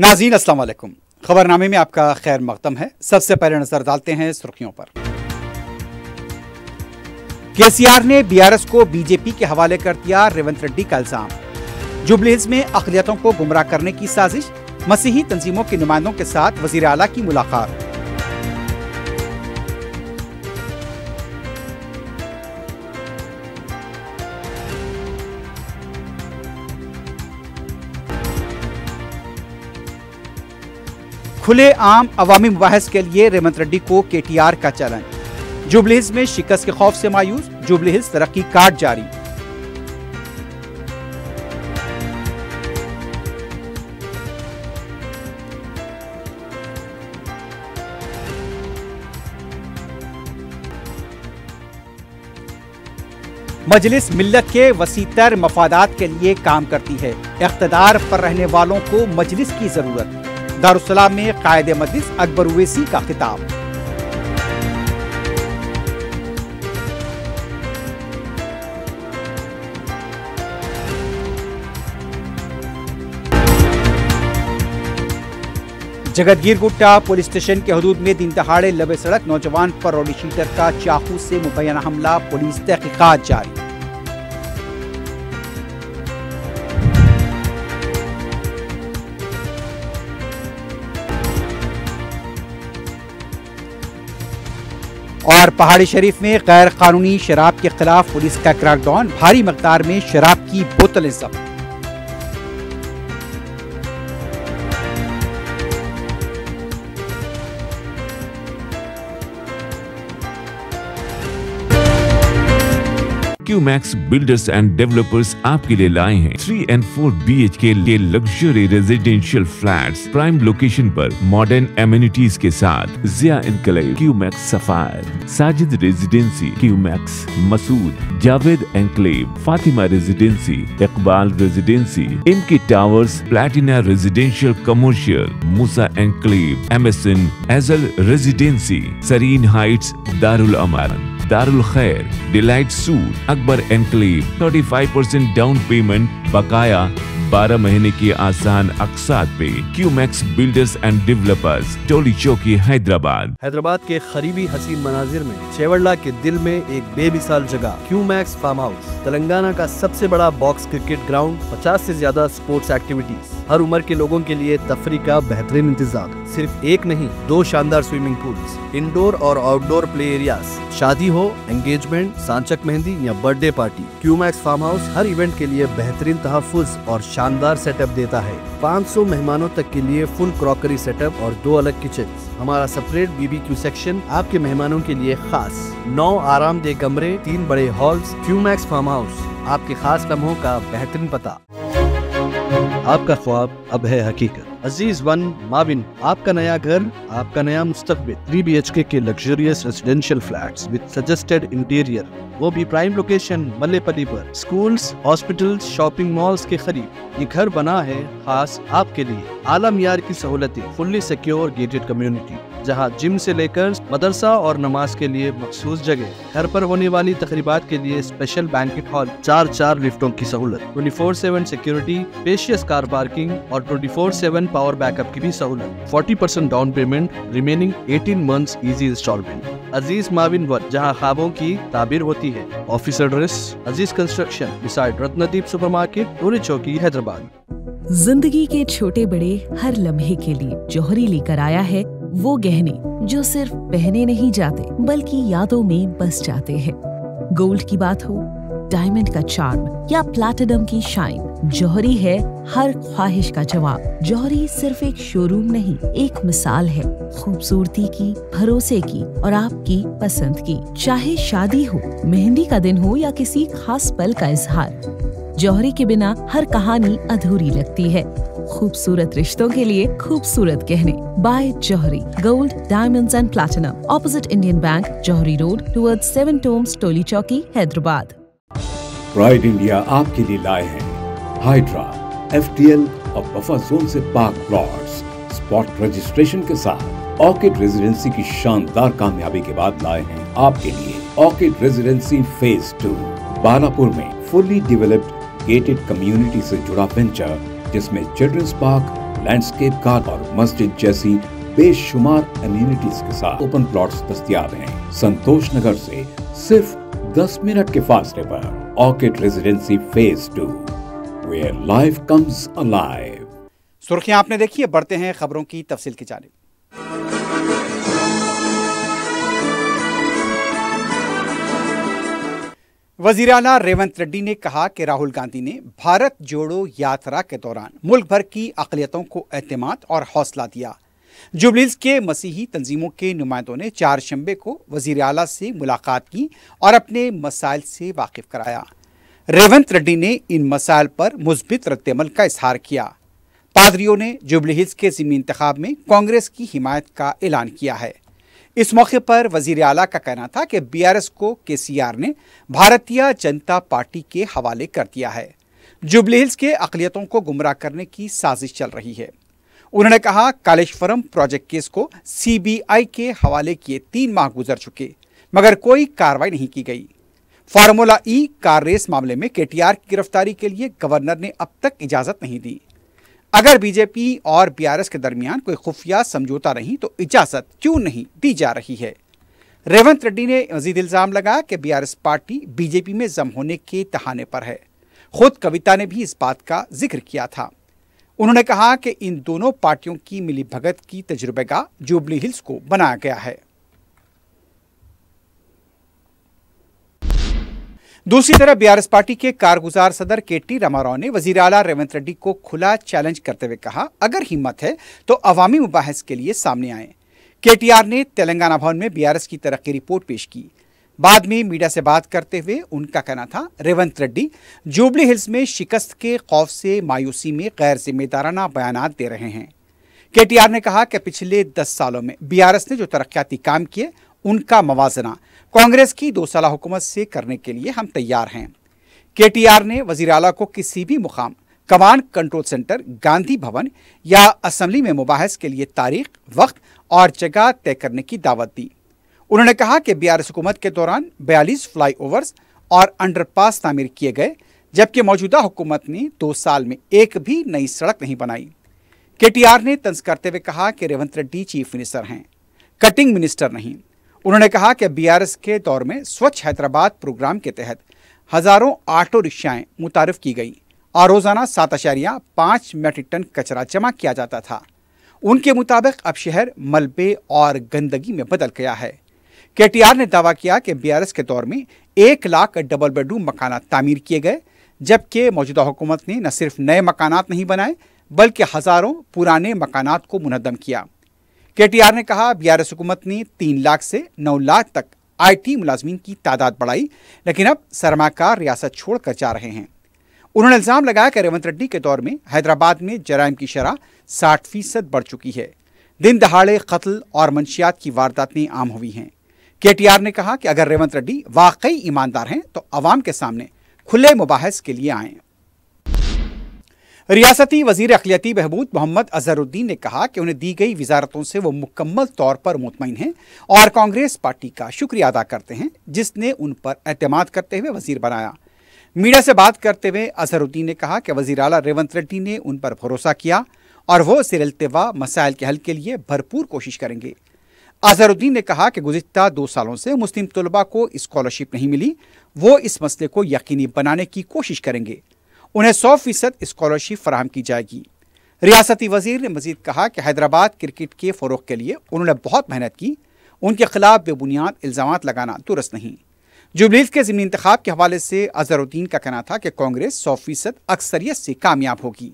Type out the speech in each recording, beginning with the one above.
नाज़रीन अस्सलाम वालेकुम। खबरनामे में आपका खैर मक़दम है। सबसे पहले नजर डालते हैं सुर्खियों पर। केसीआर ने बीआरएस को बीजेपी के हवाले कर दिया रेवंत रेड्डी का इल्जाम। जुबली हिल्स में अक़लियतों को गुमराह करने की साजिश, मसीही तंजीमों के नुमाइंदों के साथ वज़ीर आला की मुलाकात। खुले आम अवामी मुबाहिस के लिए रेवंत रेड्डी को केटीआर का चैलेंज। जुबली हिल्स में शिकस्त के खौफ से मायूस, जुबली हिल्स तरक्की कार्ड जारी। मजलिस मिल्लत के वसीतर मफादात के लिए काम करती है। इख्तिदार पर रहने वालों को मजलिस की जरूरत। दारुस्सलाम में कायदे मजलिस अकबर उवैसी का खिताब। जगतगीर गुट्टा पुलिस स्टेशन के हदूद में दिन दहाड़े लबे सड़क नौजवान पर रौडी शीटर का चाकू से मुबैना हमला, पुलिस तहकीकात जारी। और पहाड़ी शरीफ में गैर कानूनी शराब के खिलाफ पुलिस का क्रैकडाउन, भारी मकदार में शराब की बोतलें जब्त। क्यूमैक्स बिल्डर्स एंड डेवलपर्स आपके लिए लाए हैं 3 and 4 BHK के luxury residential flats prime location पर मॉडर्न एमिनिटीज के साथ। Zia Enclave, Qmax Sapphire, Sajid Residency, Qmax Masood, Javed Enclave, Fatima Residency, Iqbal Residency, इनकी Towers, Platina residential commercial, Musa Enclave, MSN एजल Residency, Serene Heights, Darul Aman, Darul Khair, Delight Suite, Akbar Enclave, 35% down payment, बकाया 12 महीने की आसान अक़सात पे। Qmax Builders and Developers, Toli Chowki, Hyderabad. Hyderabad के करीबी हसीन मनाजिर में चेवड़ला के दिल में एक बेमिसाल जगह, क्यूमैक्स फार्म हाउस, तेलंगाना का सबसे बड़ा बॉक्स क्रिकेट ग्राउंड, 50 से ज्यादा स्पोर्ट्स एक्टिविटीज, हर उम्र के लोगों के लिए तफरी का बेहतरीन इंतजाम। सिर्फ एक नहीं, 2 शानदार स्विमिंग पूल्स, इंडोर और आउटडोर प्ले एरियाज, शादी हो, एंगेजमेंट, सांचक मेहंदी या birthday party, Qmax Farm House हर इवेंट के लिए बेहतरीन तहफ़्फ़ुज़ और शानदार सेटअप देता है। 500 मेहमानों तक के लिए फुल क्रॉकरी सेटअप और 2 अलग किचन। हमारा सेपरेट BBQ सेक्शन आपके मेहमानों के लिए खास। 9 आरामदेह कमरे, 3 बड़े हॉल्स। क्यूमैक्स फार्म हाउस, आपके खास लम्हों का बेहतरीन पता। आपका ख्वाब अब है हकीकत। अजीज वन माविन, आपका नया घर, आपका नया मुस्तकबिल। 3 BHK के luxurious residential flats with suggested interior, वो भी प्राइम लोकेशन मल्लेपल्ली पर। स्कूल्स, हॉस्पिटल्स, शॉपिंग मॉल्स के करीब ये घर बना है खास आपके लिए। आला मियार की सहूलतें, फुल्ली सिक्योर गेटेड कम्युनिटी, जहां जिम से लेकर मदरसा और नमाज के लिए मखसूस जगह। घर पर होने वाली तकरीबात के लिए स्पेशल बैंकेट हॉल, 4 लिफ्टों की सहूलत, 24/7 सिक्योरिटी, स्पेशियस कार पार्किंग और 24/7 पावर बैकअप की भी सहूलत। 40% down payment, remaining 18 months easy installment. Aziz माविन वन, जहां ख्वाबों की ताबीर होती है। Office address Aziz Construction beside Ratnadeep Supermarket, Toli Chowki, Hyderabad. जिंदगी के छोटे बड़े हर लम्हे के लिए जौहरी लेकर आया है वो गहने जो सिर्फ पहने नहीं जाते बल्कि यादों में बस जाते हैं। गोल्ड की बात हो, डायमंड का चार्म या प्लैटिनम की शाइन, जौहरी है हर ख्वाहिश का जवाब। जौहरी सिर्फ एक शोरूम नहीं, एक मिसाल है खूबसूरती की, भरोसे की और आपकी पसंद की। चाहे शादी हो, मेहंदी का दिन हो या किसी खास पल का इजहार, जौहरी के बिना हर कहानी अधूरी लगती है। खूबसूरत रिश्तों के लिए खूबसूरत गहने by Jauhari. Gold, diamonds and platinum, opposite Indian Bank, Jauhari Road, towards 7 Tombs, Toli Chowki, Hyderabad. Pride India आपके लिए लाए हैं हाइड्रा, FTL और बफर जोन से पाक प्लॉट्स, स्पॉट रजिस्ट्रेशन के साथ। ऑर्किड रेजिडेंसी की शानदार कामयाबी के बाद लाए हैं आपके लिए ऑर्किड रेजिडेंसी फेज 2, बालापुर में फुल्ली डेवलप्ड गेटेड कम्युनिटी से जुड़ा वेंचर, जिसमें चिल्ड्रंस पार्क, लैंडस्केप गार्डन और मस्जिद जैसी बेशुमार एमिनिटीज के साथ ओपन प्लॉट्स दस्तयाब हैं। संतोष नगर से सिर्फ 10 मिनट के फासले पर orchid residency phase 2, where life comes alive. सुर्खियां आपने देखी है, बढ़ते हैं खबरों की तफसील की जानिब। वजीर आला रेवंत रेड्डी ने कहा कि राहुल गांधी ने भारत जोड़ो यात्रा के दौरान मुल्क भर की अक़लियतों को एतमाद और हौसला दिया। जुबलीहिल्स के मसीही तंजीमों के नुमाइंदों ने 4 शंबे को वजीर आला से मुलाकात की और अपने मसाइल से वाकिफ कराया। रेवंत रेड्डी ने इन मसाइल पर मुस्बित रद्द-ए-अमल का इजहार किया। पादरियों ने जुबलीहिल्स के ज़िमनी इंतखाब में कांग्रेस की हिमायत का ऐलान किया है। इस मौके पर वजीर आला का कहना था कि BRS को KCR ने भारतीय जनता पार्टी के हवाले कर दिया है। जुबलीहिल्स के अक़लियतों को गुमराह करने की साजिश चल रही है। उन्होंने कहा, कालेश्वरम प्रोजेक्ट केस को CBI के हवाले किए 3 माह गुजर चुके, मगर कोई कार्रवाई नहीं की गई। फार्मूला E कार रेस मामले में KTR की गिरफ्तारी के लिए गवर्नर ने अब तक इजाजत नहीं दी। अगर BJP और BRS के दरमियान कोई खुफिया समझौता नहीं तो इजाजत क्यों नहीं दी जा रही है। रेवंत रेड्डी ने मजीद इल्जाम लगाया कि BRS पार्टी BJP में जम होने के तहाने पर है। खुद कविता ने भी इस बात का जिक्र किया था। उन्होंने कहा कि इन दोनों पार्टियों की मिली भगत की तजुर्बेगाह जुबलीहिल्स को बनाया गया है। दूसरी तरफ BRS पार्टी के कारगुजार सदर KT रामाराव ने वजीर आला रेवंत रेड्डी को खुला चैलेंज करते हुए कहा, अगर हिम्मत है तो अवामी मुबाहिस के लिए सामने आए। KTR ने तेलंगाना भवन में BRS की तरक्की रिपोर्ट पेश की। बाद में मीडिया से बात करते हुए उनका कहना था, रेवंत रेड्डी जुबलीहिल्स में शिकस्त के खौफ से मायूसी में गैर जिम्मेदाराना बयानात दे रहे हैं। KTR ने कहा कि पिछले 10 सालों में BRS ने जो तरक्याती काम किए उनका मवाजना कांग्रेस की 2 साला हुकूमत से करने के लिए हम तैयार हैं। KTR ने वजीर आला को किसी भी मुकाम, command control centre, Gandhi Bhavan या असम्बली में मुबाहिस के लिए तारीख, वक्त और जगह तय करने की दावत दी। उन्होंने कहा कि BRS हुकूमत के दौरान 42 फ्लाईओवर्स और अंडरपास तामीर किए गए, जबकि मौजूदा हुकूमत ने 2 साल में एक भी नई सड़क नहीं बनाई। KTR ने तंज करते हुए कहा कि रेवंत रेड्डी चीफ मिनिस्टर हैं, कटिंग मिनिस्टर नहीं। उन्होंने कहा कि BRS के दौर में स्वच्छ हैदराबाद प्रोग्राम के तहत हजारों ऑटो रिक्शाएं मुतारिफ की गई और रोजाना 7.5 मीट्रिक टन कचरा जमा किया जाता था। उनके मुताबिक अब शहर मलबे और गंदगी में बदल गया है। KTR ने दावा किया कि BRS के दौर में 1 लाख डबल बेडरूम मकानात तामीर किए गए, जबकि मौजूदा हुकूमत ने न सिर्फ नए मकानात नहीं बनाए बल्कि हजारों पुराने मकानात को मुनद्दम किया। KTR ने कहा, BRS हुकूमत ने 3 लाख से 9 लाख तक IT मुलाजमीन की तादाद बढ़ाई, लेकिन अब सरमाकार रियासत छोड़कर जा रहे हैं। उन्होंने इल्जाम लगाया कि रेवंत रेड्डी के दौर में हैदराबाद में जराइम की शरह 60% बढ़ चुकी है। दिन दहाड़े कत्ल और मंशियात की वारदातें आम हुई हैं। KTR ने कहा कि अगर रेवंत रेड्डी वाकई ईमानदार हैं तो अवाम के सामने खुले मुबाहिस के लिए आएं। रियासती वजीर अक़लियती बहबूद मोहम्मद अजहरुद्दीन ने कहा कि उन्हें दी गई वजारतों से वो मुकम्मल तौर पर मुतमईन हैं और कांग्रेस पार्टी का शुक्रिया अदा करते हैं जिसने उन पर एतमाद करते हुए वजीर बनाया। मीडिया से बात करते हुए अजहरुद्दीन ने कहा कि वजीर आला रेवंत रेड्डी ने उन पर भरोसा किया और वो सिर-ए-इल्तिवा मसाइल के हल के लिए भरपूर कोशिश करेंगे। अजहरुद्दीन ने कहा कि गुज़िश्ता 2 सालों से मुस्लिम तलबा को स्कॉलरशिप नहीं मिली, वो इस मसले को यकीनी बनाने की कोशिश करेंगे। उन्हें 100% स्कॉलरशिप फराहम की जाएगी। रियासती वजीर ने मजीद कहा कि हैदराबाद क्रिकेट के फ़रोग़ के लिए उन्होंने बहुत मेहनत की, उनके खिलाफ बेबुनियाद इल्ज़ामात लगाना दुरुस्त नहीं। जुबलीहिल्स के ज़िमनी इंतखाब के हवाले से अजहरुद्दीन का कहना था कि कांग्रेस 100% अक्सरियत से कामयाब होगी।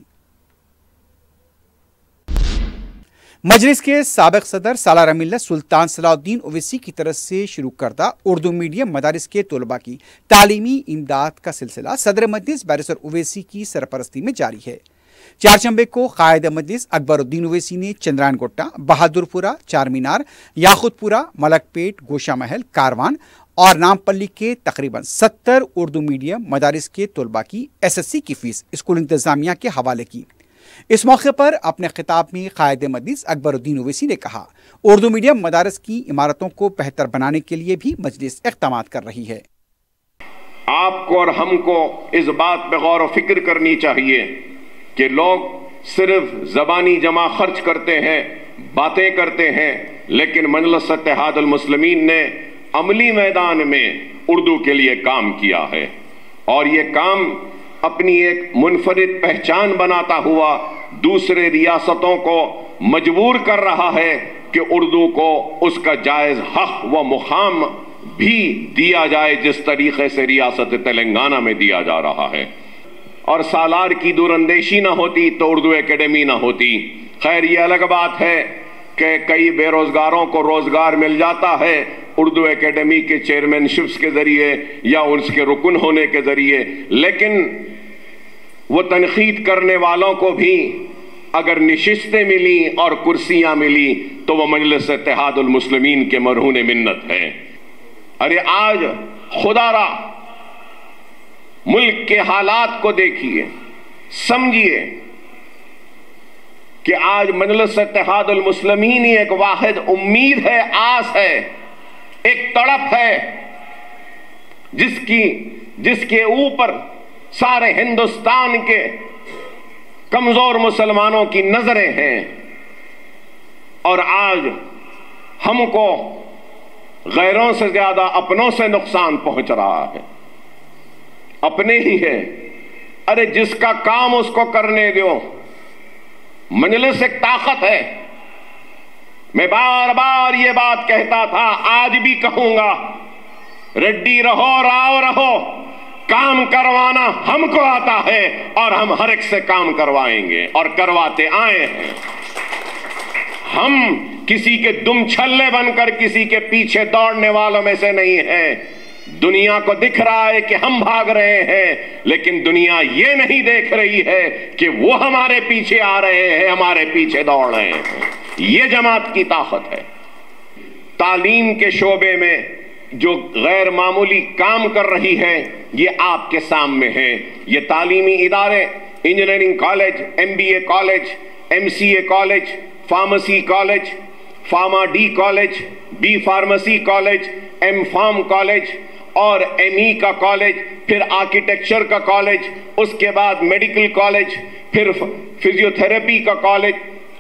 मजलिस के साबिक सदर सालार मिल्लत सुल्तान सलाउद्दीन ओवैसी की तरफ से शुरू करदा उर्दू मीडियम मदारिस के तलबा की तालीमी इमदाद का सिलसिला सदर मजलिस बैरिस्टर ओवैसी की सरपरस्ती में जारी है। 4 शंबे को कायद मजलिस अकबरुद्दीन ओवैसी ने चंद्रायन गोट्टा, बहादुरपुरा, चार मीनार, याकुतपुरा, मलकपेट, गोशा महल, कारवान और नामपल्ली के तकरीबन 70 उर्दू मीडियम मदारिस के तलबा की SSC की फीस स्कूल इंतजामिया के हवाले की। इस मौके पर अपने खिताब में कायद मजलिस अकबरुद्दीन ओवैसी ने कहा, उर्दू मीडियम मदारिस की इमारतों को बेहतर बनाने के लिए भी मजलिस इक़दामात कर रही है। आपको और हमको इस बात पर गौर व फिक्र करनी चाहिए कि लोग सिर्फ ज़बानी जमा खर्च करते हैं, बातें करते हैं, लेकिन मजलिस इत्तेहादुल मुस्लिमीन ने अमली मैदान में उर्दू के लिए काम किया है और ये काम अपनी एक मुनफरिद पहचान बनाता हुआ दूसरे रियासतों को मजबूर कर रहा है कि उर्दू को उसका जायज हक व मुकाम भी दिया जाए जिस तरीके से रियासत तेलंगाना में दिया जा रहा है। और सालार की दूरअंदेशी ना होती तो उर्दू एकेडमी ना होती। खैर, ये अलग बात है कि कई बेरोजगारों को रोजगार मिल जाता है उर्दू एकेडमी के चेयरमैनशिप्स के जरिए या उसके रुकन होने के जरिए, लेकिन वो तनकीद करने वालों को भी अगर निशिस्तें मिली और कुर्सियां मिली तो वो मजलिस इत्तेहादुल मुस्लिमीन के मरहून मिन्नत है। अरे आज खुदारा मुल्क के हालात को देखिए, समझिए कि आज मजलिस इत्तेहादुल मुस्लिमीन ही एक वाहिद उम्मीद है, आस है, एक तड़प है जिसके ऊपर सारे हिंदुस्तान के कमजोर मुसलमानों की नजरें हैं। और आज हमको गैरों से ज्यादा अपनों से नुकसान पहुंच रहा है, अपने ही है। अरे जिसका काम उसको करने दो, मजलिस एक ताकत है। मैं बार बार ये बात कहता था, आज भी कहूंगा, रेड्डी रहो राव रहो, काम करवाना हमको आता है और हम हर एक से काम करवाएंगे और करवाते आए हैं। हम किसी के दुम छल्ले बनकर किसी के पीछे दौड़ने वालों में से नहीं है। दुनिया को दिख रहा है कि हम भाग रहे हैं, लेकिन दुनिया ये नहीं देख रही है कि वो हमारे पीछे आ रहे हैं, हमारे पीछे दौड़ रहे हैं। ये जमात की ताकत है। तालीम के शोबे में जो गैर मामूली काम कर रही है ये आपके सामने है। ये तालीमी इदारे, engineering college, MBA college, MCA college, pharmacy college, pharma D college, B pharmacy college, M pharm college और ME का कॉलेज, फिर आर्किटेक्चर का कॉलेज, उसके बाद मेडिकल कॉलेज, फिर फिजियोथेरेपी का कॉलेज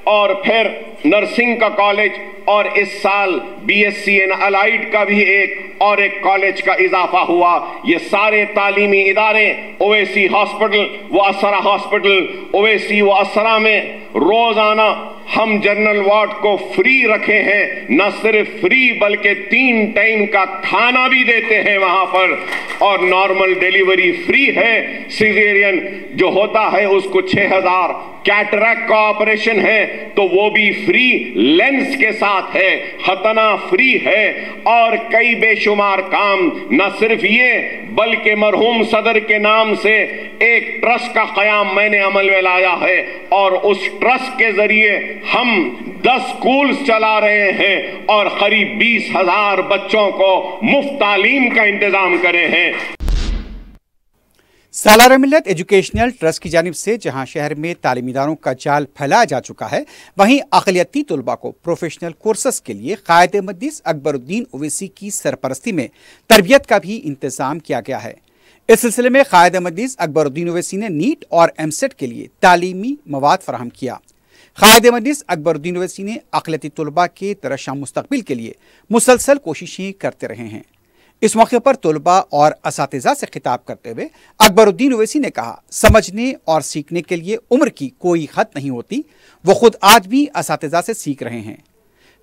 और फिर नर्सिंग का कॉलेज, और इस साल BSc इन अलाइड का भी एक कॉलेज का इजाफा हुआ। ये सारे तालीमी इदारे, ओवैसी हॉस्पिटल व असरा हॉस्पिटल, ओवैसी व असरा में रोजाना हम जनरल वार्ड को फ्री रखे हैं। न सिर्फ फ्री बल्कि 3 टाइम का खाना भी देते हैं वहां पर, और नॉर्मल डिलीवरी फ्री है। सिजेरियन जो होता है उसको 6000, कैटरैक्ट का ऑपरेशन है तो वो भी फ्री लेंस के साथ है, खतना फ्री है। और कई बेशुमार काम, न सिर्फ ये बल्कि मरहूम सदर के नाम से एक ट्रस्ट का कयाम मैंने अमल में लाया है और उस ट्रस्ट के जरिए हम 10 स्कूल्स चला रहे हैं और करीब 20,000 बच्चों को मुफ्त तालीम का इंतजाम करे हैं। सालार मिल्लत एजुकेशनल ट्रस्ट की जानिब से जहां शहर में तालीमी इदारों का जाल फैलाया जा चुका है, वहीं अक़लियती तलबा को प्रोफेशनल कोर्सेस के लिए क़ायद मजलिस अकबरुद्दीन ओवैसी की सरपरस्ती में तरबियत का भी इंतजाम किया गया है। इस सिलसिले में क़ायद मजलिस अकबरुद्दीन ओवैसी ने नीट और एमसेट के लिए तालीमी मवाद फराहम किया। क़ायद मजलिस अकबरुद्दीन ओवैसी ने अक़लियती तलबा के तरशा मुस्तक़बिल के लिए मुसलसल कोशिशें करते रहे हैं। इस मौके पर तलबा और असातिज़ा से खिताब करते हुए अकबरुद्दीन ओवैसी ने कहा, समझने और सीखने के लिए उम्र की कोई हद नहीं होती। वो खुद आज भी असातिज़ा से सीख रहे हैं।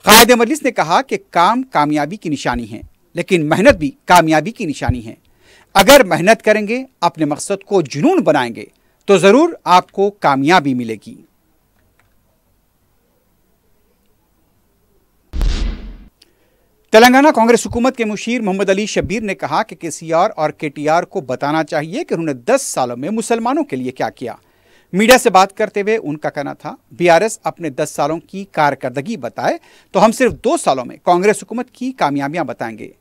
क़ायद मजलिस ने कहा कि काम कामयाबी की निशानी है, लेकिन मेहनत भी कामयाबी की निशानी है। अगर मेहनत करेंगे, अपने मकसद को जुनून बनाएंगे तो ज़रूर आपको कामयाबी मिलेगी। तेलंगाना कांग्रेस हुकूमत के मुशीर मोहम्मद अली शब्बीर ने कहा कि KCR और KTR को बताना चाहिए कि उन्होंने 10 सालों में मुसलमानों के लिए क्या किया। मीडिया से बात करते हुए उनका कहना था, BRS अपने 10 सालों की कारकर्दगी बताए तो हम सिर्फ 2 सालों में कांग्रेस हुकूमत की कामयाबियां बताएंगे।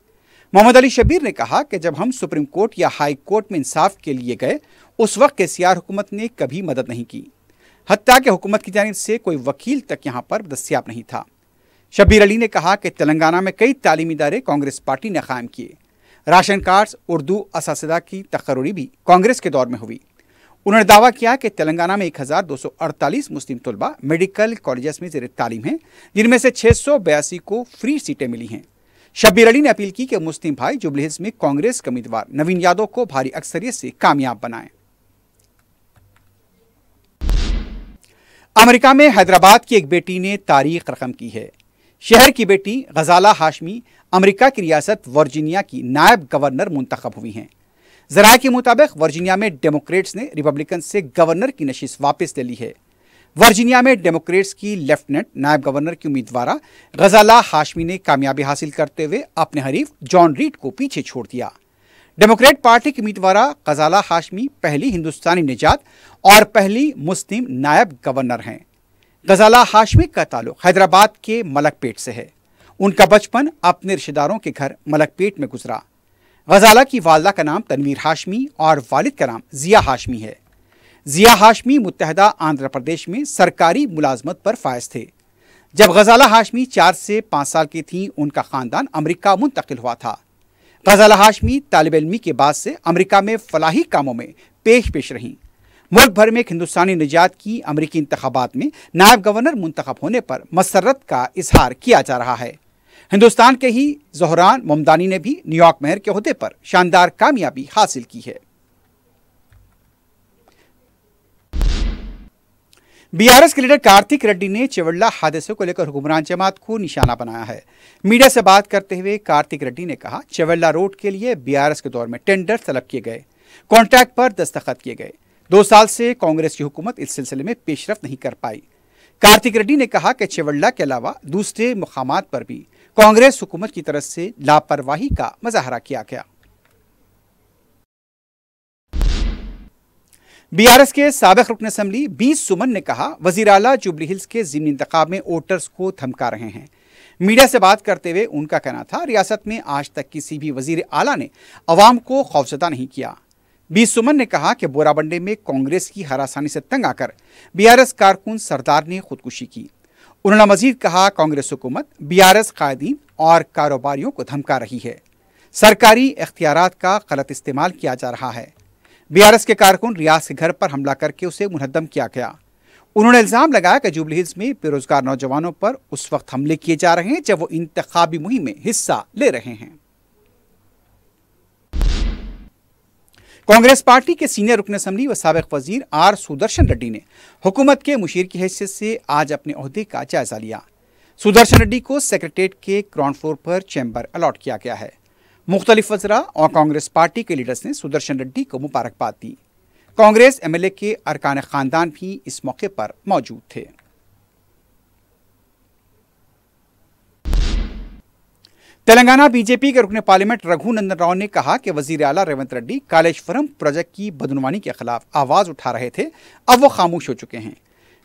मोहम्मद अली शब्बीर ने कहा कि जब हम सुप्रीम कोर्ट या हाई कोर्ट में इंसाफ के लिए गए, उस वक्त KCR हुकूमत ने कभी मदद नहीं की, हत्ता कि हुकूमत की जानिब से कोई वकील तक यहाँ पर दस्तियाब नहीं था। शब्बीर अली ने कहा कि तेलंगाना में कई तालीमी इदारे कांग्रेस पार्टी ने कायम किए। राशन कार्ड्स, उर्दू असातिज़ा की तकर्री भी कांग्रेस के दौर में हुई। उन्होंने दावा किया कि तेलंगाना में 1248 मुस्लिम तलबा मेडिकल कॉलेजेस में ज़ेर तालीम हैं, जिनमें से 682 को फ्री सीटें मिली हैं। शब्बीर अली ने अपील की कि मुस्लिम भाई जुबली हिल्स में कांग्रेस के उम्मीदवार नवीन यादव को भारी अक्सरियत से कामयाब बनाएं। अमेरिका में हैदराबाद की एक बेटी ने तारीख रकम की है। शहर की बेटी गजाला हाशमी अमेरिका की रियासत वर्जीनिया की नायब गवर्नर मुंतखब हुई हैं। जराये के मुताबिक वर्जीनिया में डेमोक्रेट्स ने रिपब्लिकन से गवर्नर की नशिस्त वापस ले ली है। वर्जीनिया में डेमोक्रेट्स की लेफ्टिनेंट नायब गवर्नर की उम्मीदवार गजाला हाशमी ने कामयाबी हासिल करते हुए अपने हरीफ जॉन रीड को पीछे छोड़ दिया। डेमोक्रेट पार्टी की उम्मीदवार गजाला हाशमी पहली हिंदुस्तानी निजात और पहली मुस्लिम नायब गवर्नर हैं। गजाला हाशमी का ताल्लुक हैदराबाद के मलकपेट से है। उनका बचपन अपने रिश्तेदारों के घर मलकपेट में गुजरा। गजाला की वालदा का नाम तनवीर हाशमी और वालिद का नाम जिया हाशमी है। जिया हाशमी मुत्तहदा आंध्र प्रदेश में सरकारी मुलाजमत पर फायज थे। जब गजाला हाशमी 4 से 5 साल की थीं, उनका खानदान अमेरिका मुंतकिल हुआ था। गजाला हाशमी तालिब इल्मी के बाद से अमेरिका में फलाही कामों में पेश रहीं। मुल्क भर में एक हिंदुस्तानी निजात की अमेरिकी इंतखाबात में नायब गवर्नर मुंतखब होने पर मसरत का इजहार किया जा रहा है। हिंदुस्तान के ही ज़ोहरान ममदानी ने भी न्यूयॉर्क मेयर के ओहदे पर शानदार कामयाबी हासिल की है। बीआरएस के लीडर कार्तिक रेड्डी ने चेवल्ला हादसे को लेकर हुक्मरान जमात को निशाना बनाया है। मीडिया से बात करते हुए कार्तिक रेड्डी ने कहा, चेवल्ला रोड के लिए बीआरएस के दौर में टेंडर तलब किए गए, कॉन्ट्रैक्ट पर दस्तखत किए गए। 2 साल से कांग्रेस की हुकूमत इस सिलसिले में पेशरफ्त नहीं कर पाई। कार्तिक रेड्डी ने कहा कि चेवल्ला के अलावा दूसरे मुकामात पर भी कांग्रेस हुकूमत की तरफ से लापरवाही का मुजाहरा किया गया। बीआरएस के साबिक रुकन असम्बली 20 सुमन ने कहा, वजीर आला जुबली हिल्स के ज़िमनी इंतखाब में वोटर्स को धमका रहे हैं। मीडिया से बात करते हुए उनका कहना था, रियासत में आज तक किसी भी वजीर आला ने अवाम को खौफजदा नहीं किया। 20 सुमन ने कहा कि बोराबंडे में कांग्रेस की हरासानी से तंग आकर बीआरएस कारकुन सरदार ने खुदकुशी की। उन्होंने मजीद कहा, कांग्रेस हुकूमत बीआरएस कायदीन और कारोबारियों को धमका रही है। सरकारी इख्तियारात का गलत इस्तेमाल किया जा रहा है। बीआरएस के कारकुन रियाज के घर पर हमला करके उसे मुनहद्दम किया गया। उन्होंने इल्जाम लगाया कि जुबली हिल्स में बेरोजगार नौजवानों पर उस वक्त हमले किए जा रहे हैं जब वो इंतखाबी मुहिम में हिस्सा ले रहे हैं। कांग्रेस पार्टी के सीनियर रुकन असम्बली व साबिक वजीर आर सुदर्शन रेड्डी ने हुकूमत के मुशीर की हैसियत से आज अपने ओहदे का जायजा लिया। सुदर्शन रेड्डी को सेक्रेटेरिएट के ग्राउंड फ्लोर पर चैम्बर अलॉट किया गया है। मुख्तलिफ वज़रा और कांग्रेस पार्टी के लीडर्स ने सुदर्शन रेड्डी को मुबारकबाद दी। कांग्रेस एमएलए के अरकान खानदान भी इस मौके पर मौजूद थे। तेलंगाना बीजेपी के रुकने पार्लियामेंट रघुनंदन राव ने कहा कि वजीर आला रेवंत रेड्डी कालेश्वरम प्रोजेक्ट की बदनुमानी के खिलाफ आवाज उठा रहे थे, अब वो खामोश हो चुके हैं।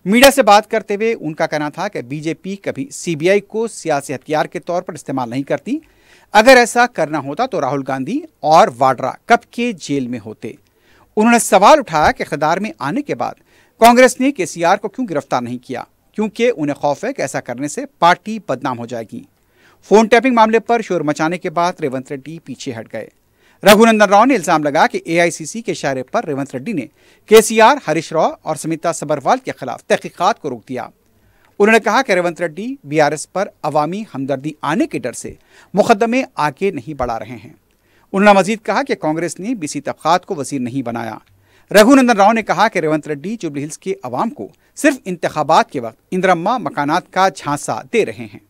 मीडिया से बात करते हुए उनका कहना था कि बीजेपी कभी सीबीआई को सियासी हथियार के तौर पर इस्तेमाल नहीं करती। अगर ऐसा करना होता तो राहुल गांधी और वाड्रा कब के जेल में होते। उन्होंने सवाल उठाया कि इख्तियार में आने के बाद कांग्रेस ने केसीआर को क्यों गिरफ्तार नहीं किया, क्योंकि उन्हें खौफ है कि ऐसा करने से पार्टी बदनाम हो जाएगी। फोन टैपिंग मामले पर शोर मचाने के बाद रेवंत रेड्डी पीछे हट गए। रघुनंदन राव ने इल्जाम लगाया कि एआईसीसी के इशारे पर रेवंत रेड्डी ने केसीआर, हरीश राव और समिता सबरवाल के खिलाफ तहकीकात को रोक दिया। उन्होंने कहा कि रेवंत रेड्डी बीआरएस पर अवामी हमदर्दी आने के डर से मुकदमे आगे नहीं बढ़ा रहे हैं। उन्होंने मजीद कहा कि कांग्रेस ने बीसी तबकात को वजीर नहीं बनाया। रघुनंदन राव ने कहा कि रेवंत रेड्डी जुबली हिल्स के अवाम को सिर्फ इंतखाबात के वक्त इंदिरम्मा मकानात का झांसा दे रहे हैं।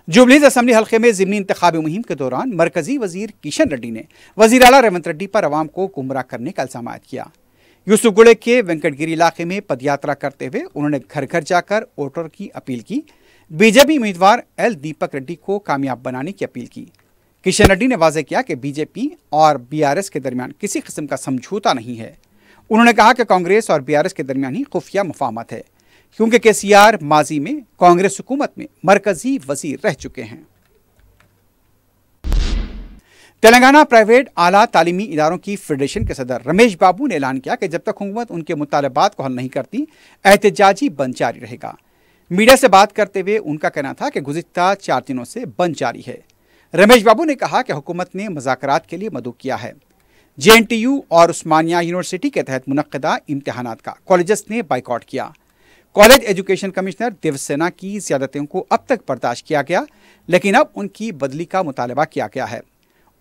जुबली हिल्स असेंबली हल्के में ज़िमनी इंतखाबी मुहिम के दौरान मरकजी वजीर किशन रेड्डी ने वजीर आला रेवंत रेड्डी पर अवाम को गुमराह करने का इल्जाम किया। यूसुफगुड़े के वेंकटगिरी इलाके में पदयात्रा करते हुए उन्होंने घर घर जाकर वोटर की अपील की। बीजेपी उम्मीदवार एल दीपक रेड्डी को कामयाब बनाने की अपील की। किशन रेड्डी ने वाज़ेह किया कि बीजेपी और बीआरएस के दरमियान किसी किस्म का समझौता नहीं है। उन्होंने कहा कि कांग्रेस और बीआरएस के दरमियान ही खुफिया मुफाहमत है, क्योंकि केसीआर माजी में कांग्रेस हुकूमत में मरकजी वजीर रह चुके हैं। तेलंगाना प्राइवेट आला तालीमी इदारों की फेडरेशन के सदर रमेश बाबू ने ऐलान किया कि जब तक हुकूमत उनके मुतालबात को हल नहीं करती, एहतजाजी बंद जारी रहेगा। मीडिया से बात करते हुए उनका कहना था कि गुज़िश्ता 4 दिनों से बंद जारी है। रमेश बाबू ने कहा कि हुकूमत ने मुज़ाकरात के लिए मदऊ किया है। JNTU और उस्मानिया यूनिवर्सिटी के तहत मुनक्किदा इम्तिहानात का कॉलेजेस ने बाइकआउट किया। कॉलेज एजुकेशन कमिश्नर देवसेना की ज़्यादतियों को अब तक बर्दाश्त किया गया, लेकिन अब उनकी बदली का मुतालबा किया गया है।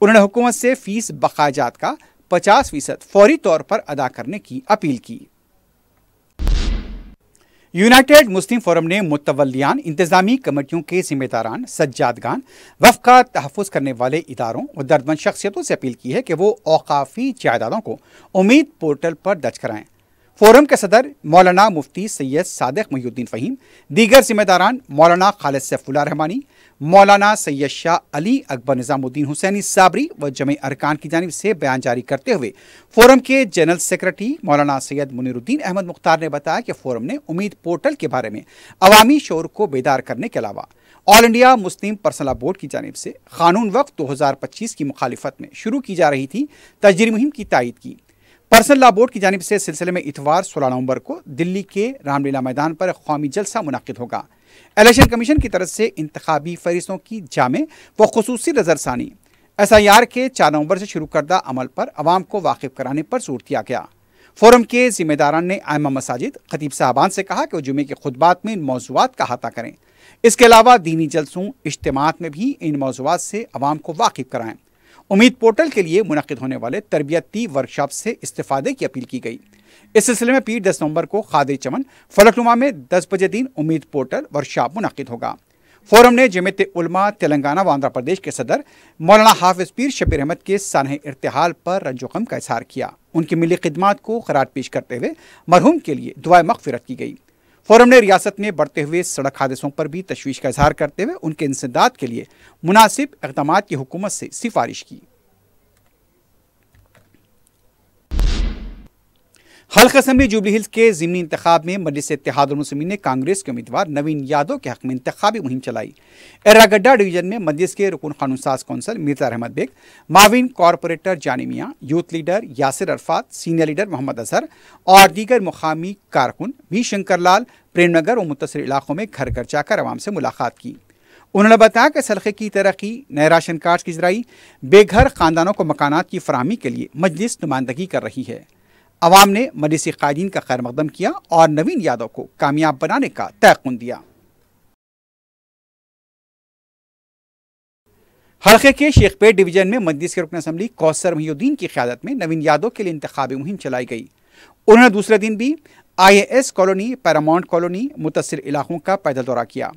उन्होंने हुकूमत से फीस बकायजात का 50% फौरी तौर पर अदा करने की अपील की। यूनाइटेड मुस्लिम फोरम ने मुतवल्लियान, इंतजामी कमेटियों के जिम्मेदारान, सज्जादगान, वफ़ का तहफ़्फ़ुज़ करने वाले इदारों और दर्दमंद शख्सियतों से अपील की है कि वो औकाफ़ी जायदादों को उम्मीद पोर्टल पर दर्ज कराएं। फोरम के सदर मौलाना मुफ्ती सैयद सादिक मोहिउद्दीन फ़हीम, दीगर जिम्मेदारान मौलाना खालिद सैफुल्लाह रहमानी, मौलाना सैयद शाह अली अकबर निज़ामुद्दीन हुसैनी साबरी व जमे अरकान की जानिब से बयान जारी करते हुए फोरम के जनरल सेक्रेटरी मौलाना सैयद मुनीरुद्दीन अहमद मुख्तार ने बताया कि फोरम ने उम्मीद पोर्टल के बारे में अवामी शोर को बेदार करने के अलावा all India Muslim personal law board की जानिब से कानून वक्फ 2025 की मुखालिफत में शुरू की जा रही थी तजरी मुहिम की तायीद की। पर्सनल लॉ बोर्ड की जानिब से इस सिलसिले में इतवार 16 नवंबर को दिल्ली के रामलीला मैदान पर कौमी जलसा मुनक्किद होगा। इलेक्शन कमीशन की तरफ से इंतखाबी फहरिस्तों की जामे व खुसूसी नजरसानी SIR के 4 नवंबर से शुरू करदा अमल पर अवाम को वाकिफ कराने पर जोर दिया गया। फोरम के जिम्मेदारान ने आइमा मसाजिद, खतीब साहबान से कहा कि वो जुमे के खुतबात में इन मौज़ूआत का अहाता करें। इसके अलावा दीनी जलसों, इज्तिमात में भी इन मौज़ूआत से अवाम को वाकिफ कराएं। उम्मीद पोर्टल के लिए मुनक्किद होने वाले तरबियती वर्कशॉप से इस्तिफादे की अपील की गई। इस सिलसिले में पीर 10 नवंबर को खादे चमन फलकनुमा में 10 बजे दिन उम्मीद पोर्टल वर्कशॉप मुनक्किद होगा। फोरम ने जमीयत उलमा तेलंगाना व आंध्र प्रदेश के सदर मौलाना हाफिज पीर शबीर अहमद के सानह इर्तिहाल पर रंजो गम का इजहार किया। उनकी मिली खिदमात को खराज पेश करते हुए मरहूम के लिए दुआए मग़फ़िरत की गई। फोरम ने रियासत में बढ़ते हुए सड़क हादसों पर भी तशवीश का इजहार करते हुए उनके इंसदाद के लिए मुनासिब इक़दामात की हुकूमत से सिफारिश की। हल्का असेंबली जुबली हिल्स के ज़िमनी इंतखाब में मजलिस इत्तेहादुल मुस्लिमीन ने कांग्रेस के उम्मीदवार नवीन यादव के हक में इंतखाबी मुहिम चलाई। एर्रागड्डा डिवीजन में मजलिस के रुकन कानून साज कौंसल मिर्जा रहमत bag, Mauvin corporator Jani Mian, youth leader Yasir Arafat, senior leader Mohammed Azhar और दीगर मुकामी कारकुन वी शंकर लाल प्रेमनगर और मुत्तसिर इलाकों में घर घर जाकर अवाम से मुलाकात की। उन्होंने बताया कि सलखे की तरक्की, नए राशन कार्ड की इजराई, बेघर खानदानों को मकानात की फराहमी के लिए मजलिस नुमाइंदगी कर रही है। अवाम ने मजलिसी कायदीन का खैर मकदम किया और नवीन यादव को कामयाब बनाने का तयक़ुन दिया। हल्के के शेखपेट डिवीजन में मजलिस के रुकन असम्बली कौसर मोहिउद्दीन की क़यादत में नवीन यादव के लिए इंतखाबी मुहिम चलाई गई। उन्होंने दूसरे दिन भी IAS कॉलोनी, पैरामाउंट कॉलोनी, मुत्तसिर इलाकों का पैदल दौरा किया,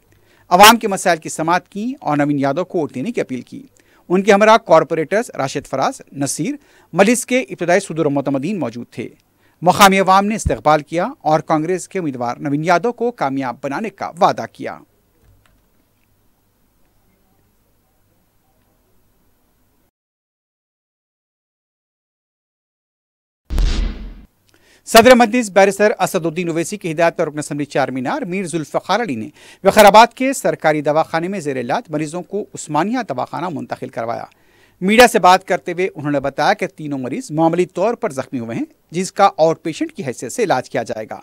अवाम के मसाइल की समाअत की और नवीन यादव को वोट देने की अपील की। उनके हमरा कॉरपोरेटर्स राशिद फराज, नसीर, मजलिस के इब्तदाई सदर मोतमदीन मौजूद थे। मुकामी अवाम ने इस्तकबाल किया और कांग्रेस के उम्मीदवार नवीन यादव को कामयाब बनाने का वादा किया। सदर मजलिस बैरिस्टर असदुद्दीन ओवैसी की हिदायत पर रुकन असम्बली चारमीनार मीर जुल्फ़िकार अली ने वखराबाद के सरकारी दवाखाने में ज़ेर इलाज मरीजों को उस्मानिया दवाखाना मुंतकिल करवाया। मीडिया से बात करते हुए उन्होंने बताया कि तीनों मरीज मामूली तौर पर जख्मी हुए हैं, जिसका आउट पेशेंट की हैसियत से इलाज किया जाएगा।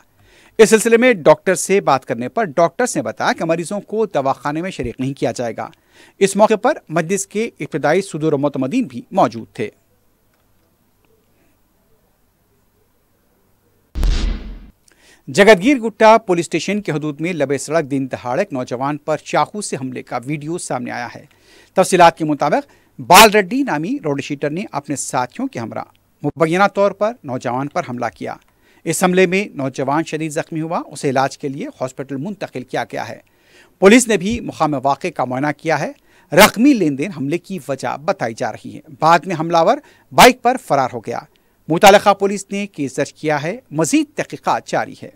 इस सिलसिले में डॉक्टर से बात करने पर डॉक्टर्स ने बताया कि मरीजों को दवाखाने में शरीक नहीं किया जाएगा। इस मौके पर मजलिस के इब्तदाई सदर मोतमदीन भी मौजूद थे। जगतगीर गुट्टा पुलिस स्टेशन के हदूद में लबे सड़क दिन दहाड़े एक नौजवान पर चाकू से हमले का वीडियो सामने आया है। तफसीलात के मुताबिक बाल रेड्डी नामी रोड शीटर ने अपने साथियों के हमरा मुबैना तौर पर नौजवान पर हमला किया। इस हमले में नौजवान शदीद जख्मी हुआ, उसे इलाज के लिए हॉस्पिटल मुंतकिल किया गया है। पुलिस ने भी मुकाम वाक़े का मुआयना किया है। रकमी लेन देन हमले की वजह बताई जा रही है। बाद में हमलावर बाइक पर फरार हो गया। मुतालिका पुलिस ने केस दर्ज किया है, मजीद तहकीकात जारी है।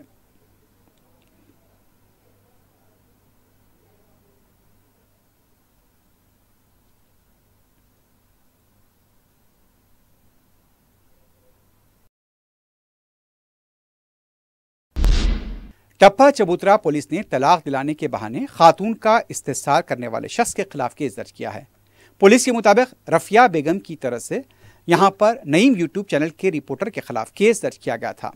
टप्पा चबूतरा पुलिस ने तलाक दिलाने के बहाने खातून का इस्तेसार करने वाले शख्स के खिलाफ केस दर्ज किया है। पुलिस के मुताबिक रफिया बेगम की तरफ से यहां पर नईम यूट्यूब चैनल के रिपोर्टर के खिलाफ केस दर्ज किया गया था।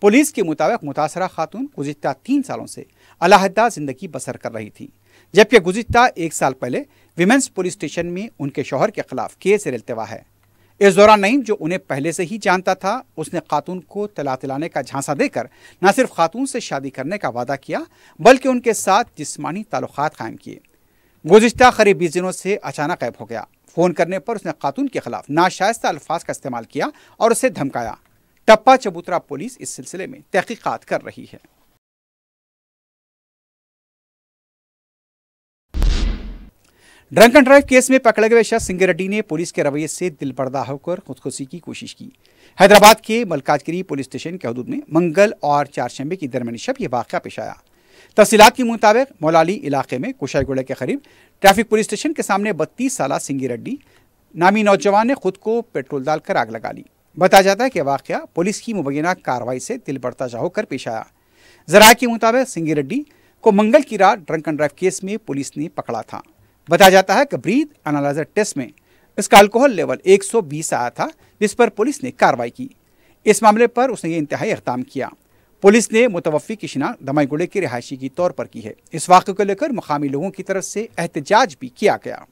पुलिस के मुताबिक मुतासरा खातून गुज़िश्ता 3 सालों से अलहदा जिंदगी बसर कर रही थी, जबकि गुज़िश्ता 1 साल पहले विमेंस पुलिस स्टेशन में उनके शौहर के खिलाफ केस इल्तिवा है। इस दौरान नईम, जो उन्हें पहले से ही जानता था, उसने खातून को तलाक दिलाने का झांसा देकर न सिर्फ खातून से शादी करने का वादा किया बल्कि उनके साथ जिस्मानी ताल्लुकात कायम किए। गुज़िश्ता करीब 20 दिनों से अचानक गायब हो गया। फोन करने पर उसने खातून के खिलाफ नाशाइस्ता अल्फाज का इस्तेमाल किया और उसे धमकाया। टप्पा चबूतरा पुलिस इस सिलसिले में तहकीकात कर रही है। ड्रंक एंड ड्राइव केस में पकड़े गए शख्स सिंगी ने पुलिस के रवैये से दिलबर्दा होकर खुदकुशी की कोशिश की। हैदराबाद के मलकाजगिरी पुलिस स्टेशन के हदूद में मंगल और चारशंबे की दरमियानी शब यह वाक़या पेश आया। तफसीलात के मुताबिक मौलाली इलाके में कुशाईगुड़ा के करीब ट्रैफिक पुलिस स्टेशन के सामने 32 साला सिंगी रेड्डी नामी नौजवान ने खुद को पेट्रोल डालकर आग लगा ली। बताया जाता है कि वाक़या पुलिस की मुबैना कार्रवाई से दिलबर्दा होकर पेश आया। ज़राए के मुताबिक सिंगी रेड्डी को मंगल की रात ड्रंक एंड ड्राइव केस में पुलिस ने पकड़ा था। बताया जाता है कि ब्रीथ एनालाइजर टेस्ट में इसका अल्कोहल लेवल 120 आया था, जिस पर पुलिस ने कार्रवाई की। इस मामले पर उसने ये इंतहाई इक़दाम किया। पुलिस ने मुतवफ़्फ़ी की शिनाख्त दमाईगुड़े के रिहायशी के तौर पर की है। इस वाक़े को लेकर मुकामी लोगों की तरफ से एहतजाज भी किया गया।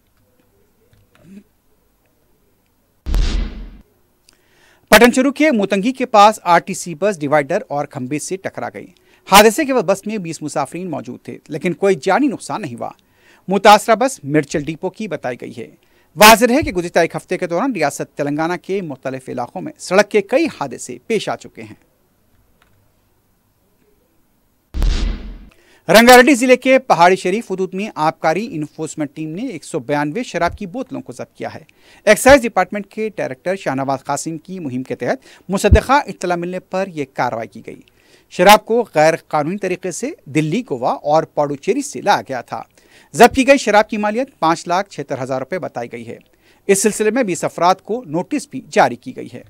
पटनचेरू के मुतंगी के पास आरटीसी बस डिवाइडर और खंबे से टकरा गई। हादसे के वक्त बस में 20 मुसाफिरीन मौजूद थे, लेकिन कोई जानी नुकसान नहीं हुआ। मुतासरा बस मिर्चल डिपो की बताई गई है। वाज़ेह है कि गुज़िश्ता एक हफ्ते के दौरान रियासत तेलंगाना के मुख्तलिफ इलाकों में सड़क के कई हादसे पेश आ चुके हैं। रंगारेड्डी जिले के पहाड़ी शरीफ हदूद में आबकारी इन्फोर्समेंट टीम ने 192 शराब की बोतलों को जब्त किया है। एक्साइज डिपार्टमेंट के डायरेक्टर शाहनवाज कासिम की मुहिम के तहत मुसद्दक़ा इत्तला मिलने पर यह कार्रवाई की गई। शराब को गैर कानूनी तरीके से दिल्ली, गोवा और पुडुचेरी से लाया गया था। जब्त की गई शराब की मालियत 5,76,000 रुपये बताई गई है। इस सिलसिले में 20 अफराद को नोटिस भी जारी की गई है।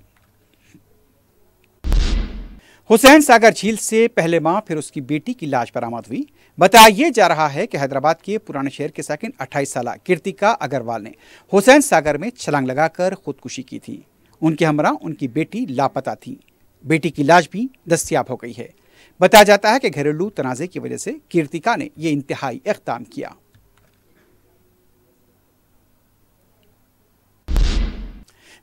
हुसैन सागर झील से पहले मां फिर उसकी बेटी की लाश बरामद हुई। बताया जा रहा है कि हैदराबाद के पुराने शहर के साकिन 28 साला कीर्तिका अग्रवाल ने हुसैन सागर में छलांग लगाकर खुदकुशी की थी। उनके हमरा उनकी बेटी लापता थी। बेटी की लाश भी दस्तयाब हो गई है। बताया जाता है कि घरेलू तनाज़े की वजह से कीर्तिका ने यह इंतहाई इक़दाम किया।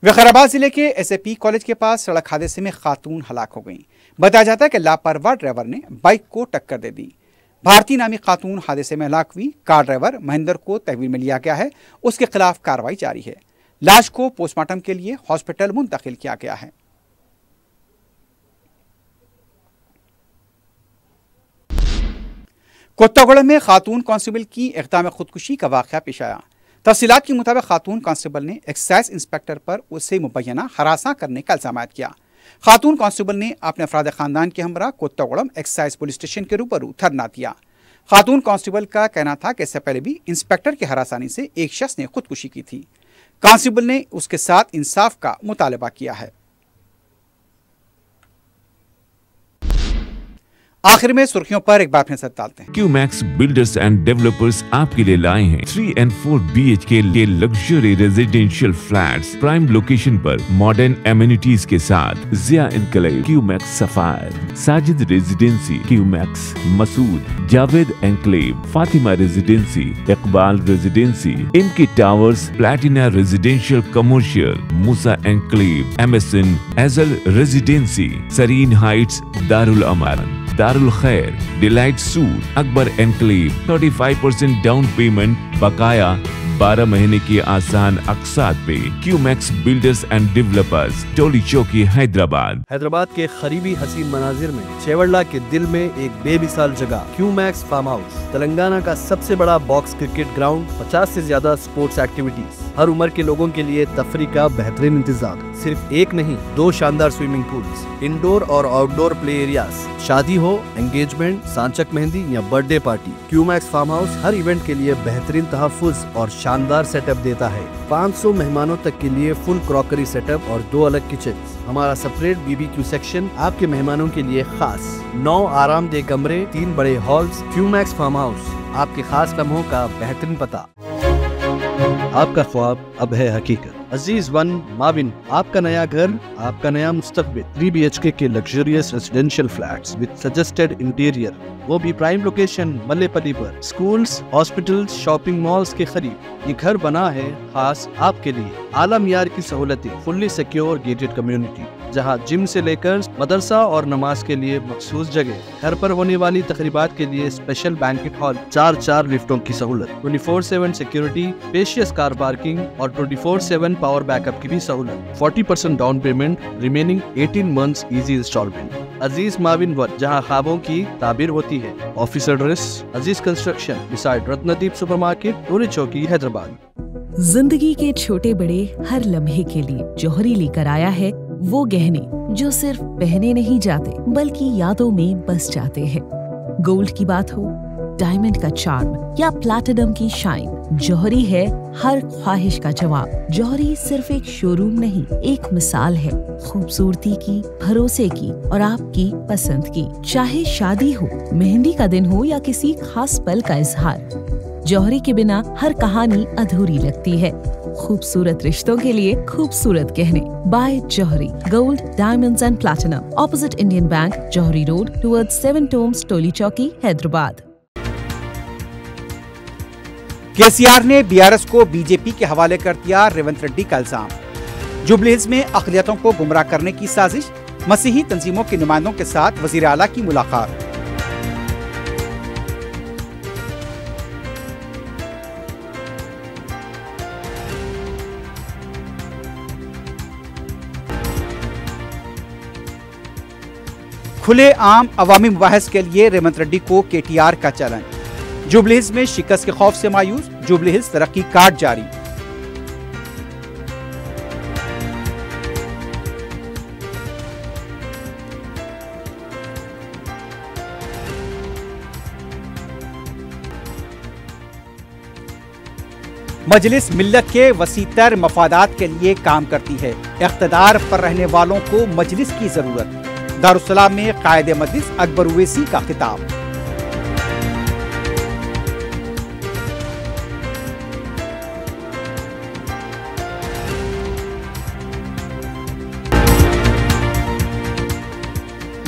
विकाराबाद जिले के एसएपी कॉलेज के पास सड़क हादसे में खातून हलाक हो गई। बताया जाता है कि लापरवाह ड्राइवर ने बाइक को टक्कर दे दी। भारती नामी खातून हादसे में हलाक हुई। कार ड्राइवर महेंद्र को तहवील में लिया गया है। उसके खिलाफ कार्रवाई जारी है। लाश को पोस्टमार्टम के लिए हॉस्पिटल मुंतकिल किया गया है। कोत्तागुड़ा में खातून कांस्टेबल की इक़दाम खुदकुशी का वाक़या पेश आया। तफसीलात के मुताबिक खातून कांस्टेबल ने एक्साइज इंस्पेक्टर पर उसे मुबैना हरासा करने का इल्ज़ाम किया। खातून कांस्टेबल ने अपने अफराद ख़ानदान के हमरा कोत्तागुड़ा एक्साइज पुलिस स्टेशन के रूबरू धरना दिया। खातून कांस्टेबल का कहना था कि इससे पहले भी इंस्पेक्टर की हरासानी से एक शख्स ने खुदकुशी की थी। कांस्टेबल ने उसके साथ इंसाफ का मुतालबा किया है। आखिर में सुर्खियों पर एक बार फिर नजर डालते हैं। क्यूमैक्स बिल्डर्स एंड डेवलपर्स आपके लिए लाए हैं 3 and 4 BHK के luxury residential flats prime location पर मॉडर्न एमिनिटीज के साथ। Zia Enclave, Qmax Sapphire, Sajid Residency, Qmax Masood, Javed Enclave, Fatima Residency, Iqbal Residency, इनकी Towers, Platina residential commercial, Musa Enclave, MSN एजल Residency, Serene Heights, Darul Aman, Darul Khair, Delight Suite, Akbar Enclave, 35% down payment बकाया 12 महीने की आसान अक़सात पे। Qmax Builders and Developers, Toli Chowki, Hyderabad. Hyderabad के करीबी हसीन मनाजिर में चेवड़ला के दिल में एक बेमिसाल जगह क्यूमैक्स फार्म हाउस, तेलंगाना का सबसे बड़ा बॉक्स क्रिकेट ग्राउंड, 50 से ज्यादा स्पोर्ट्स एक्टिविटीज, हर उम्र के लोगों के लिए तफरी का बेहतरीन इंतजाम। सिर्फ एक नहीं, 2 शानदार स्विमिंग पूल्स, इंडोर और आउटडोर प्ले एरियाज, शादी हो, एंगेजमेंट, सांचक मेहंदी या birthday party, Qmax Farm House हर इवेंट के लिए बेहतरीन तहफ़्फ़ुज़ और शानदार सेटअप देता है। 500 मेहमानों तक के लिए फुल क्रॉकरी सेटअप और 2 अलग किचन। हमारा सेपरेट BBQ सेक्शन आपके मेहमानों के लिए खास। 9 आरामदेह कमरे, 3 बड़े हॉल्स। क्यूमैक्स फार्म हाउस, आपके खास लम्हों का बेहतरीन पता। आपका ख्वाब अब है हकीकत। अजीज वन माविन, आपका नया घर, आपका नया मुस्तकबिल। 3 BHK के luxurious residential flats with suggested interior, वो भी प्राइम लोकेशन मल्लेपल्ली पर, स्कूल्स, हॉस्पिटल्स, शॉपिंग मॉल्स के करीब। ये घर बना है खास आपके लिए। आला मियार की सहूलतें, फुल्ली सिक्योर गेटेड कम्युनिटी जहां जिम से लेकर मदरसा और नमाज के लिए मखसूस जगह। घर पर होने वाली तकरीबात के लिए स्पेशल बैंकेट हॉल, 4 लिफ्टों की सहूलत, 24/7 सिक्योरिटी, स्पेशियस कार पार्किंग और 24/7 पावर बैकअप की भी सहूलत। 40% down payment, remaining 18 months easy installment. Aziz माविन वन, जहां ख्वाबों की ताबीर होती है। Office address Aziz Construction beside Ratnadeep Supermarket, Toli Chowki, Hyderabad. जिंदगी के छोटे बड़े हर लम्हे के लिए जौहरी लेकर आया है वो गहने जो सिर्फ पहने नहीं जाते बल्कि यादों में बस जाते हैं। गोल्ड की बात हो, डायमंड का चार्म या प्लैटिनम की शाइन, जौहरी है हर ख्वाहिश का जवाब। जौहरी सिर्फ एक शोरूम नहीं, एक मिसाल है खूबसूरती की, भरोसे की और आपकी पसंद की। चाहे शादी हो, मेहंदी का दिन हो या किसी खास पल का इजहार, जौहरी के बिना हर कहानी अधूरी लगती है। खूबसूरत रिश्तों के लिए खूबसूरत गहने by Jauhari. Gold, diamonds and platinum, opposite Indian Bank, Jauhari Road, towards 7 Tombs, Toli Chowki, Hyderabad. KCR ने बीआरएस को बीजेपी के हवाले कर दिया रेवंत रेड्डी का इल्जाम। जुबली हिल्स में अक़लियतों को गुमराह करने की साजिश, मसीही तंजीमों के नुमाइंदों के साथ वजीर आला की मुलाकात। खुले आम अवामी मुबाहिस के लिए रेवंत रेड्डी को केटीआर का चैलेंज। जुबली हिल्स में शिकस्त के खौफ से मायूस, जुबली हिल्स तरक्की कार्ड जारी। मजलिस मिल्लत के वसीतर मफादात के लिए काम करती है। इख्तिदार पर रहने वालों को मजलिस की जरूरत। दारुस्सलाम में कायदे मजलिस अकबर उवैसी का खिताब।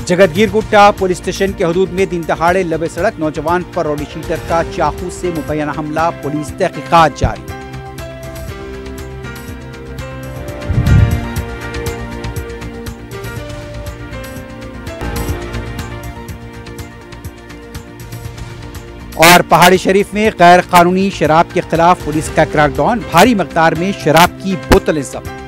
जगतगीर गुट्टा पुलिस स्टेशन के हदूद में दिन दहाड़े लबे सड़क नौजवान पर रौडी शीटर का चाकू से मुबैना हमला, पुलिस तहकीकात जारी। और पहाड़ी शरीफ में गैर कानूनी शराब के खिलाफ पुलिस का क्रैकडाउन, भारी मकदार में शराब की बोतलें जब्त।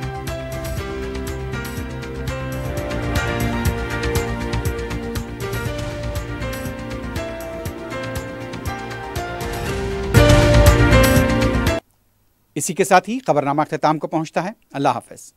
इसी के साथ ही खबरनामा अख्ताम को पहुंचता है। अल्लाह हाफिज।